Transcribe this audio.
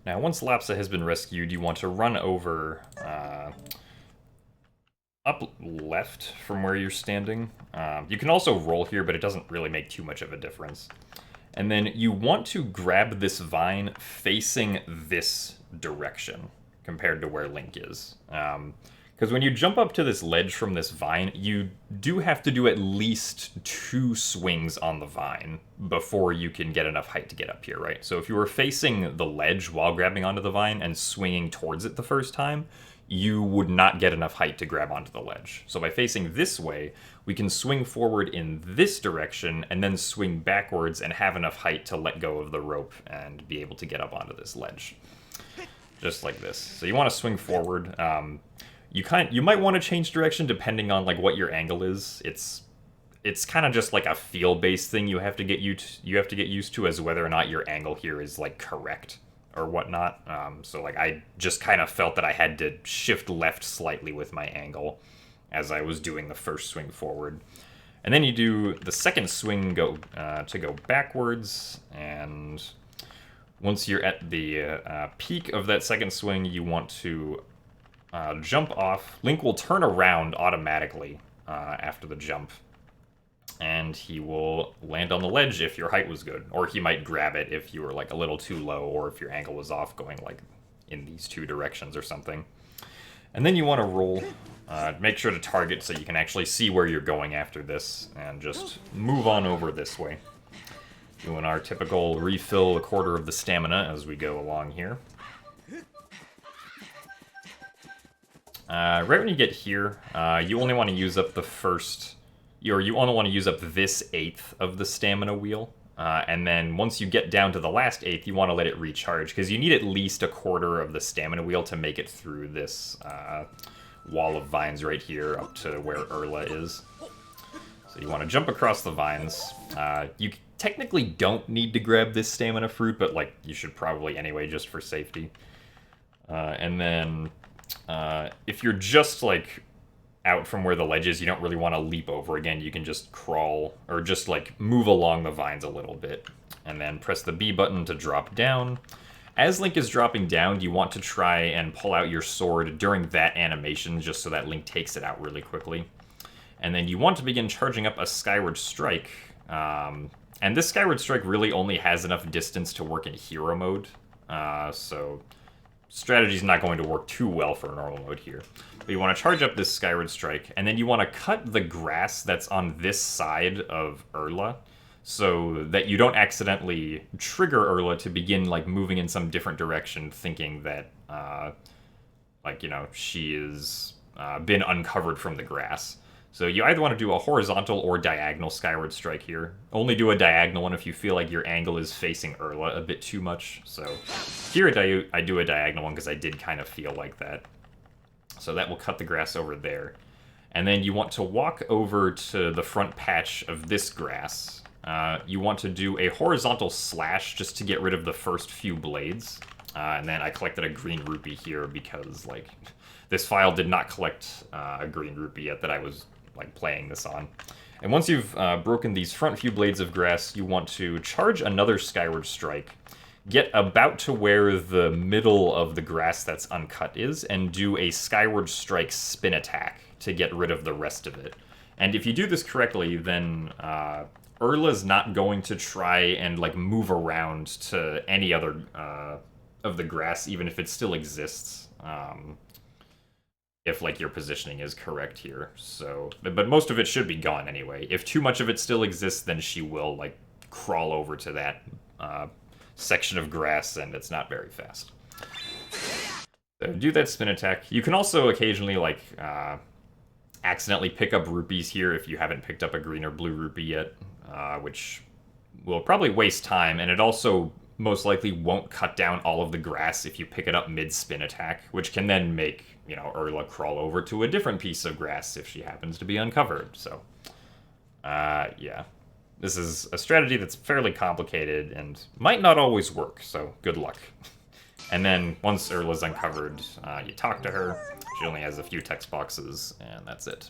Now, once Lapsa has been rescued, you want to run over up left from where you're standing. You can also roll here, but it doesn't really make too much of a difference. And then you want to grab this vine facing this direction compared to where Link is. Because when you jump up to this ledge from this vine, you do have to do at least 2 swings on the vine before you can get enough height to get up here, right? So if you were facing the ledge while grabbing onto the vine and swinging towards it the first time, you would not get enough height to grab onto the ledge. So by facing this way, we can swing forward in this direction and then swing backwards and have enough height to let go of the rope and be able to get up onto this ledge. Just like this. So you want to swing forward. You might want to change direction depending on like what your angle is. It's kind of just like a feel-based thing you have to get used to as whether or not your angle here is like correct or whatnot. So like I just kind of felt that I had to shift left slightly with my angle as I was doing the first swing forward. And then you do the second swing to go backwards, and once you're at the peak of that second swing, you want to jump off. Link will turn around automatically after the jump, and he will land on the ledge if your height was good, or he might grab it if you were like a little too low, or if your angle was off going like in these 2 directions or something. And then you want to roll. Make sure to target so you can actually see where you're going after this, and just move on over this way. Doing our typical refill a quarter of the stamina as we go along here. Right when you get here, you only want to use up the first, or you only want to use up this 1/8 of the stamina wheel. And then once you get down to the last 1/8, you want to let it recharge, because you need at least a quarter of the stamina wheel to make it through this wall of vines right here up to where Erla is. So you want to jump across the vines. You technically don't need to grab this stamina fruit, but like you should probably anyway, just for safety. And then if you're just like out from where the ledge is, you don't really want to leap over again. You can just crawl or just like move along the vines a little bit, and then press the B button to drop down. As Link is dropping down, you want to try and pull out your sword during that animation, just so that Link takes it out really quickly. And then you want to begin charging up a Skyward Strike. And this Skyward Strike really only has enough distance to work in hero mode. So strategy's not going to work too well for normal mode here. But you want to charge up this Skyward Strike, and then you want to cut the grass that's on this side of Erla, so that you don't accidentally trigger Erla to begin like moving in some different direction, thinking that like, you know, she is been uncovered from the grass. So you either want to do a horizontal or diagonal Skyward Strike here. Only do a diagonal one if you feel like your angle is facing Erla a bit too much. So here I do a diagonal one because I did kind of feel like that. So that will cut the grass over there. And then you want to walk over to the front patch of this grass. You want to do a horizontal slash just to get rid of the first few blades. And then I collected a green rupee here because like this file did not collect a green rupee yet that I was like playing this on. And once you've broken these front few blades of grass, you want to charge another Skyward Strike, get about to where the middle of the grass that's uncut is, and do a Skyward Strike spin attack to get rid of the rest of it. And if you do this correctly, then Erla's not going to try and like move around to any other of the grass, even if it still exists. If like your positioning is correct here. So, but most of it should be gone anyway. If too much of it still exists, then she will like crawl over to that section of grass, and it's not very fast. So do that spin attack. You can also occasionally like accidentally pick up rupees here if you haven't picked up a green or blue rupee yet, which will probably waste time, and it also most likely won't cut down all of the grass if you pick it up mid-spin attack, which can then make, you know, Erla crawl over to a different piece of grass if she happens to be uncovered. So, yeah. This is a strategy that's fairly complicated and might not always work, so good luck. And then, once Erla's uncovered, you talk to her. She only has a few text boxes, and that's it.